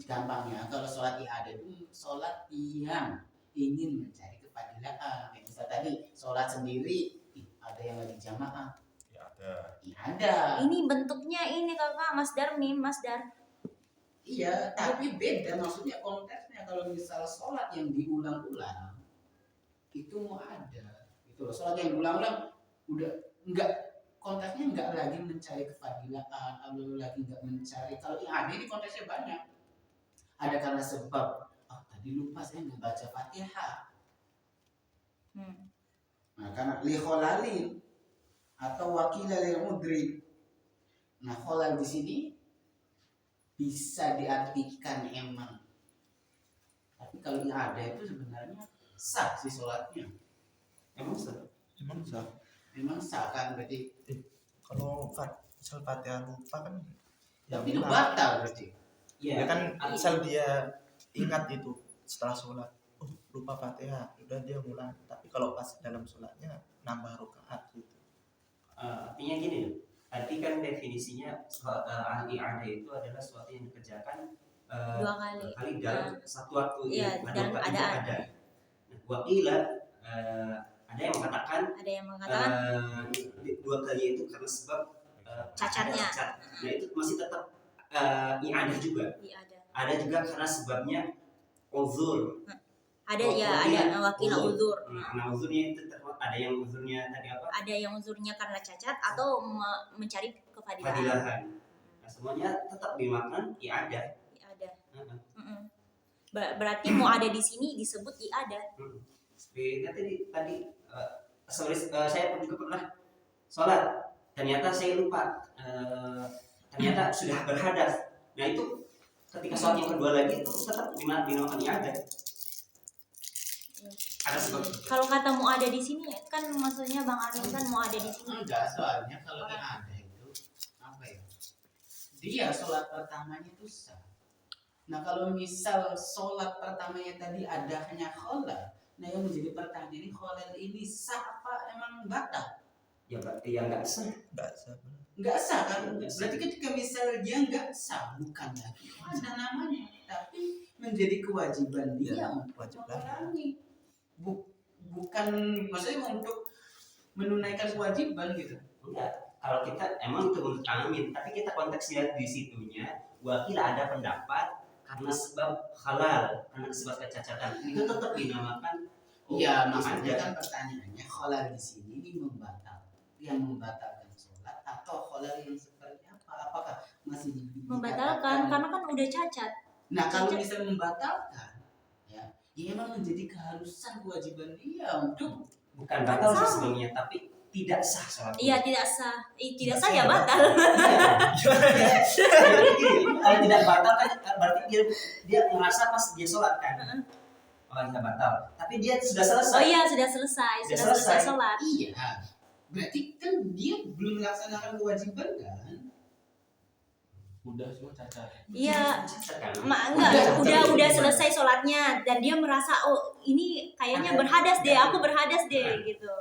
C: gampangnya kalau sholat i'adah itu sholat yang ingin mencari kefadilan. Kayak misal tadi sholat sendiri, ada yang lagi jamaah,
D: Ya ada.
C: i'adah.
A: Ini bentuknya ini kakak masdar mim masdar.
C: Iya, tapi beda maksudnya konteksnya. Kalau misal sholat yang diulang-ulang itu mau ada, gitu loh. Sholat yang diulang-ulang udah enggak, konteksnya enggak lagi mencari kefadilan, kalau lagi enggak mencari. Kalau yang ada ini konteksnya banyak. Ada karena sebab, oh tadi lupa saya nggak baca Fatihah. Nah, karena likholalin atau wakilalil mudri. Nah, kholal di sini bisa diartikan emang, tapi kalau yang ada itu sebenarnya sah sih sholatnya.
F: Emang sah?
B: Emang sah.
C: Memang sah kan berarti,
B: Kalau misal Fatihah lupa kan ya
C: tapi itu
B: ulang.
C: batal berarti.
B: Ya kan misal dia ingat itu setelah sholat, oh lupa Fatihah, udah dia ngulang. Tapi kalau pas dalam sholatnya nambah rakaat gitu.
F: Artinya gini loh. Tadi kan definisinya i'adah itu adalah sesuatu yang dikerjakan
A: Dua kali.
F: dalam satu waktu.
A: Iya, dalam keadaan.
F: Ada. Nah, wakila ada yang mengatakan
A: Ada yang mengatakan
F: dua kali itu karena sebab
A: Cacatnya.
F: cacat. Nah itu masih tetap i'adah juga.
A: i'adah.
F: Ada juga karena sebabnya uzur.
A: Ada
F: Oh,
A: ya
F: iya.
A: ada wakil uzur.
F: Nah uzurnya itu ada yang uzurnya tadi apa?
A: Ada yang uzurnya karena cacat atau mencari kefadilan.
F: Fadilahan. Nah semuanya tetap dimakan i'adah.
A: I'adah.
F: Heeh.
A: Berarti mau ada di sini disebut i'adah.
F: Seperti tadi saya juga pernah sholat, ternyata saya lupa, ternyata sudah berhadas. Nah itu ketika sholat yang kedua lagi itu tetap dinamakan i'adah. Ada sebab.
A: Kalau kata mau ada di sini kan maksudnya Bang Armin kan mau ada di sini.
C: Enggak, soalnya kalau yang ada itu apa ya? Dia sholat pertamanya itu sah. Nah kalau misal sholat pertamanya tadi ada hanya kholal, nah yang menjadi pertanyaan ini kholal ini sah apa emang batal?
F: Ya nggak sah.
B: Enggak sah.
C: Nggak sah kan? Berarti ketika misal dia nggak sah, bukan lagi ada namanya, tapi menjadi kewajiban dia
B: Ya,
C: untuk
B: wajib
C: mengulangi. Bukan maksudnya untuk menunaikan kewajiban gitu.
F: Enggak. Kalau kita emang itu menurut Amin, tapi kita konteksnya di situnya, wakil ada pendapat karena sebab halal, karena sebab kecacatan itu tetap dinamakan.
C: Iya, maksudnya kan pertanyaannya kholal di sini ini membatalkan sholat atau kholal yang seperti apa? Apakah masih
A: Membatalkan karena kan udah cacat.
C: Nah kalau bisa membatalkan, ya emang menjadi keharusan kewajiban dia untuk
F: Bukan batal sih sebelumnya, tapi tidak sah sholat.
A: Iya tidak sah. Tidak sah ya batal.
F: Kalau tidak batal kan berarti dia merasa pas dia sholat kan. Oh tidak batal, tapi dia sudah selesai.
A: Oh iya sudah selesai.
F: Sudah
A: Sudah selesai
F: selesai.
A: sholat.
C: iya, berarti kan dia belum melaksanakan kewajiban kan?
E: Udah semua cacat.
A: Iya.
F: Cacat kan?
A: Enggak, udah selesai sholatnya dan dia merasa oh ini kayaknya berhadas deh, aku berhadas deh gitu.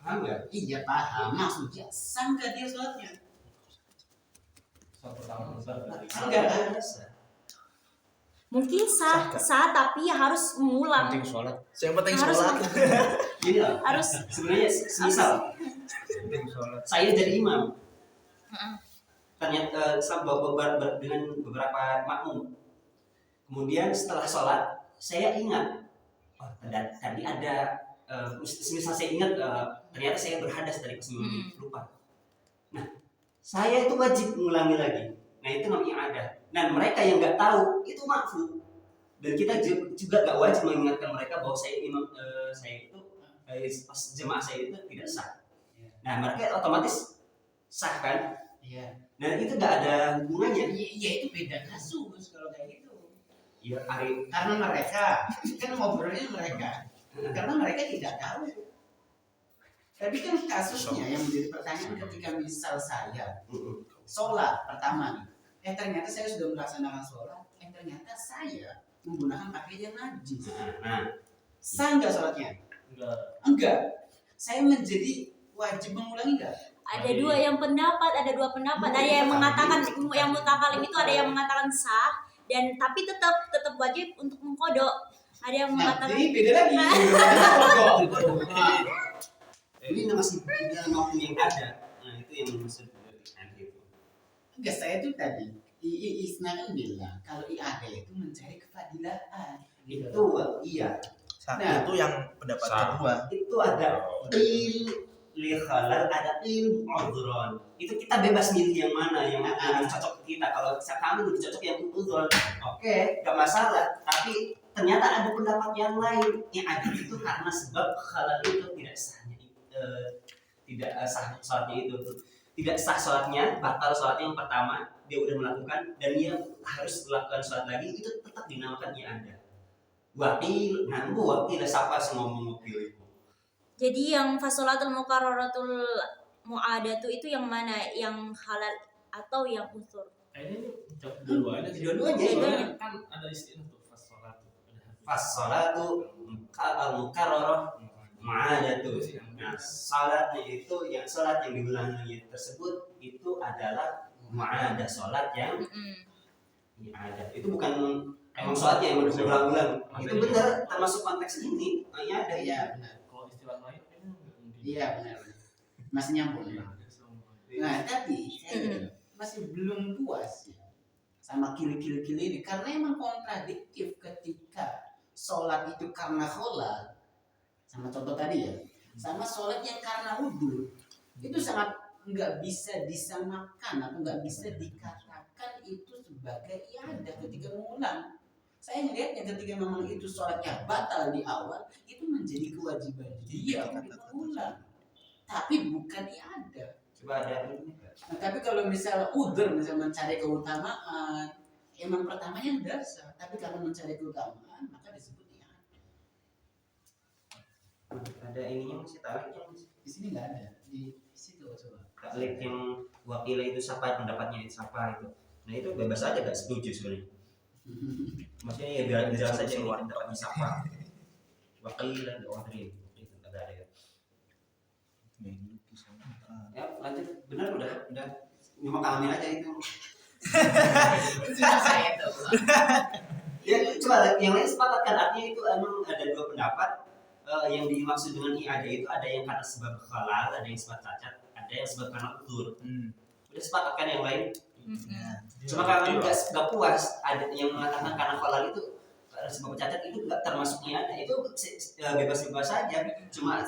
F: Paham nggak?
C: Iya paham, maksudnya sah nggak dia sholatnya?
E: Sholat pertama besar dari.
C: Enggak kan?
A: Mungkin sah tapi harus mengulang.
B: Penting sholat. Yang penting
A: Harus
B: sholat.
F: Gini loh.
A: Harus
F: Sebenarnya misal
B: Penting sholat.
F: saya jadi imam,
A: Heeh.
F: ternyata dengan beberapa makmum. Kemudian setelah sholat, saya ingat, oh, tadi ada, misal saya ingat ternyata saya berhadas tadi pas lupa. Nah, saya itu wajib mengulangi lagi. Nah itu namanya ada. Nah mereka yang nggak tahu itu makfu. Dan kita juga nggak wajib mengingatkan mereka bahwa saya imam, saya itu pas jemaah saya itu tidak sah. Nah mereka otomatis sah kan?
C: Iya.
F: Dan itu nggak ada hubungannya.
C: Iya itu beda kasus kalau kayak gitu.
F: Iya, Ari.
C: Karena mereka kan ngobrolnya mereka, karena mereka tidak tahu. Tapi kan kasusnya yang menjadi pertanyaan ketika misal saya sholat pertama nih, ternyata saya sudah melaksanakan sholat, ternyata saya menggunakan pakaian najis.
F: Nah,
C: Sah nggak sholatnya?
E: Enggak.
C: Enggak. Saya menjadi wajib mengulangi nggak?
A: Ada dua pendapat. Ada yang mengatakan yang mutakalim itu ada yang mengatakan sah dan tapi tetap wajib untuk mengkodok. Ada yang
C: Nah,
A: mengatakan
C: jadi beda lagi.
F: ini masih dalam waktu yang ada. Nah, itu yang maksud gitu.
C: Enggak, saya tuh tadi Isna kan bilang kalau ada itu mencari kefadilan.
F: Itu iya.
B: Nah, itu yang pendapat
D: Sah.
B: kedua.
F: Itu ada li halal, ada udhron. Itu kita bebas milih yang mana yang cocok ke kita. Kalau kami lebih cocok yang udhron, oke, gak masalah. Tapi ternyata ada pendapat yang lain yang ada itu karena sebab halal itu tidak sahnya, tidak sah sholatnya itu, tidak sah sholatnya, batal sholatnya yang pertama dia udah melakukan dan dia harus melakukan sholat lagi, itu tetap dinamakan ada. Wakil, siapa sih ngomong wakil itu?
A: jadi yang fasolatul mukarraratul mu'adatu itu yang mana? Yang halal atau yang unsur?
E: Ini dua-duanya sih.
C: Dua-duanya.
E: Soalnya kan ada istilah tuh pas sholat tuh.
F: As-sholatu al-mukarrarah ma'adatu. Nah, salatnya itu yang salat yang diulangi tersebut itu adalah ma'adah, salat yang ada. Itu bukan emang salat yang berulang-ulang. Itu benar termasuk konteks ini. Ya ada.
C: Iya benar.
E: Kalau istilah lain ini nggak mungkin.
C: Iya benar. Masih nyambung. Nah, tapi saya masih belum puas ya sama kili-kili ini karena emang kontradiktif ketika sholat itu karena kholat sama contoh tadi ya, sama sholat yang karena wudhu itu sangat nggak bisa disamakan atau nggak bisa dikatakan itu sebagai ibadah ketika mengulang. Saya melihatnya ketika memang itu sholatnya batal di awal itu menjadi kewajiban dia untuk mengulang, tapi bukan ibadah.
F: Coba ada ini.
C: Nah, tapi kalau misal udur, misal mencari keutamaan, emang pertamanya dasar, tapi kalau mencari keutamaan maka disebut ya.
F: Ada ininya masih taliknya masih.
C: Di sini nggak ada, di situ coba.
F: Talik yang wakil itu siapa, pendapatnya itu siapa itu. Nah itu bebas aja gak setuju sebenarnya. Maksudnya ya biar jelas saja ini pendapatnya siapa. Wakil dan wakil itu nggak ada ya. Ya lanjut, benar udah nyimak kami aja itu.
C: Saya tuh.
F: Ya coba yang lain sepakatkan, artinya itu emang ada dua pendapat. Yang dimaksud dengan iada itu ada yang karena sebab halal, ada yang sebab cacat, ada yang sebab karena utur. Udah sepakatkan yang lain. Cuma kalau nggak puas, ada yang mengatakan karena halal itu sebab cacat itu nggak termasuk iada, itu bebas-bebas saja. Cuma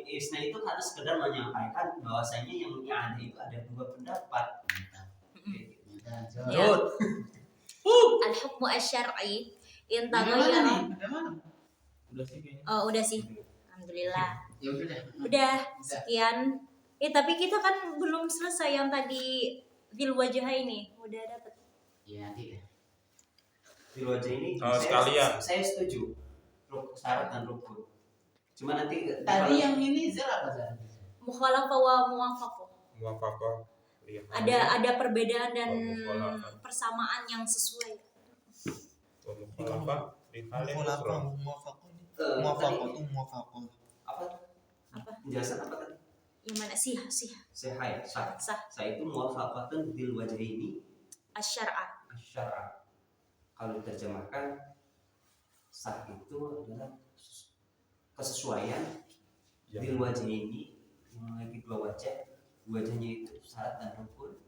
F: Isna itu karena sekedar menyampaikan bahwasanya yang iada itu ada dua pendapat.
A: Ya. Al-hukmu asy-syar'i in taghayyara.
C: Ada mana?
E: Udah sih kayaknya.
A: Oh, udah sih. Alhamdulillah.
C: Ya udah deh.
A: Udah sekian. Tapi kita kan belum selesai yang tadi Dzil Wajah ini. Udah dapat.
C: Ya nanti deh.
F: Di wajah ini
D: sekalian.
F: saya setuju syarat dan rukun. Cuma nanti
C: Tadi yang ini Zal apa Zal?
A: Mukhalafah wa muwafaqah.
D: Muwafaqah.
A: Ada perbedaan dan
D: Mukhalafah.
A: persamaan yang sesuai.
D: Muwafaqah.
B: Muwafaqah.
F: apa?
A: Apa?
F: Penjelasan apa tadi?
A: Yang mana sih?
F: Sah.
A: Sah.
F: Saya itu muwafaqatun bil wajah ini
A: Asy-syar'a.
F: syar'a. Kalau diterjemahkan sah itu adalah kesesuaian bil wajah ini yang memiliki dua wajah. Wajahnya itu syarat dan rukun.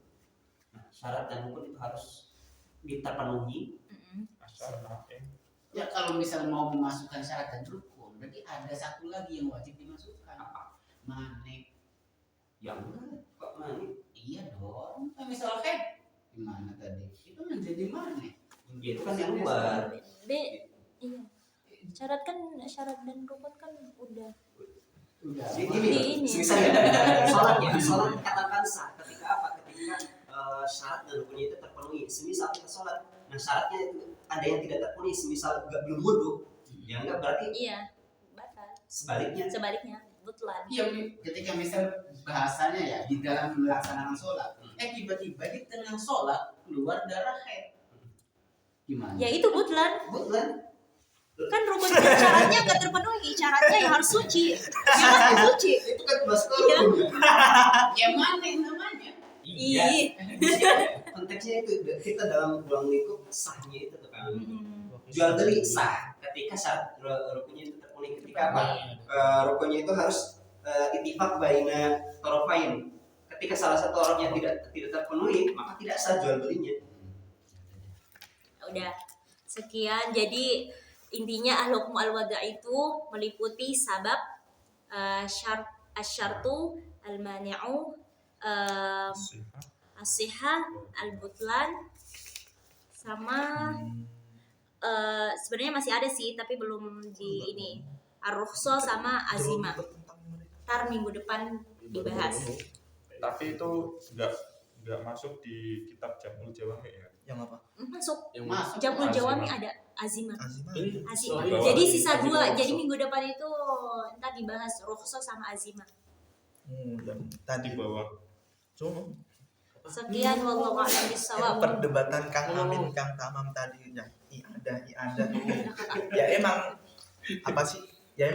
F: Nah, syarat dan rukun itu harus terpenuhi.
C: Ya kalau misal mau memasukkan syarat dan rukun, berarti ada satu lagi yang wajib dimasukkan.
F: Apa?
C: Manik.
F: Ya enggak, kok manik?
C: Iya dong. Nah, misal head gimana tadi? Itu menjadi manik.
F: Ya, itu kan yang luar.
A: Iya. Syarat dan rukun kan udah.
C: Udah.
F: Jadi
A: Ini.
F: misalnya sholat dikatakan sah ketika apa? Ketika syarat dan rukunnya itu terpenuhi. Semisal kita sholat, nah syaratnya itu ada yang tidak terpenuhi. Semisal belum wudhu, ya enggak berarti
A: Iya. Batal. sebaliknya butlan.
C: Iya, ketika misal bahasanya ya di dalam melaksanakan sholat, tiba-tiba di tengah sholat keluar darah haid, gimana?
A: Ya itu butlan.
C: Butlan.
A: Kan rukun syaratnya nggak terpenuhi, syaratnya ya harus suci, ya harus suci.
C: Itu kan masker.
A: Iya.
C: Yang mana yang namanya?
A: Ih.
F: Konteksnya itu kita dalam ruang lingkup sahnya itu tuh kan.
A: Mm-mm.
F: Jual beli sah ketika syarat rukunnya itu terpenuhi. Ketika apa? Rukunnya itu harus ittifaq baina tarafain. Ketika salah satu orangnya tidak terpenuhi, maka tidak sah jual belinya.
A: Udah sekian, jadi intinya al-hukmu al-wada' itu meliputi sabab, syartu, al-mani'u, as-sihah, al-butlan, sama sebenarnya masih ada sih tapi belum di ini, ar-rukhsah sama azimah. Ntar minggu depan dibahas.
D: Tapi itu nggak masuk di kitab Jamul Jawami ya.
B: Yang apa?
A: Masuk
C: Masuk.
A: Jamul
D: Azimah.
A: Jawami ada azimah.
B: Azimah.
A: Azimah.
E: Oh, iya.
A: Jadi sisa
E: Azimah.
A: 2. Jadi minggu depan itu ntar dibahas rukhsah sama azimah.
B: Yang tadi
D: Di bawah.
B: cuma
A: Sekian wallahu a'lam bishawab.
B: perdebatan Kang Amin, Kang Tamam tadi yang iada. Ya emang apa sih? Ya emang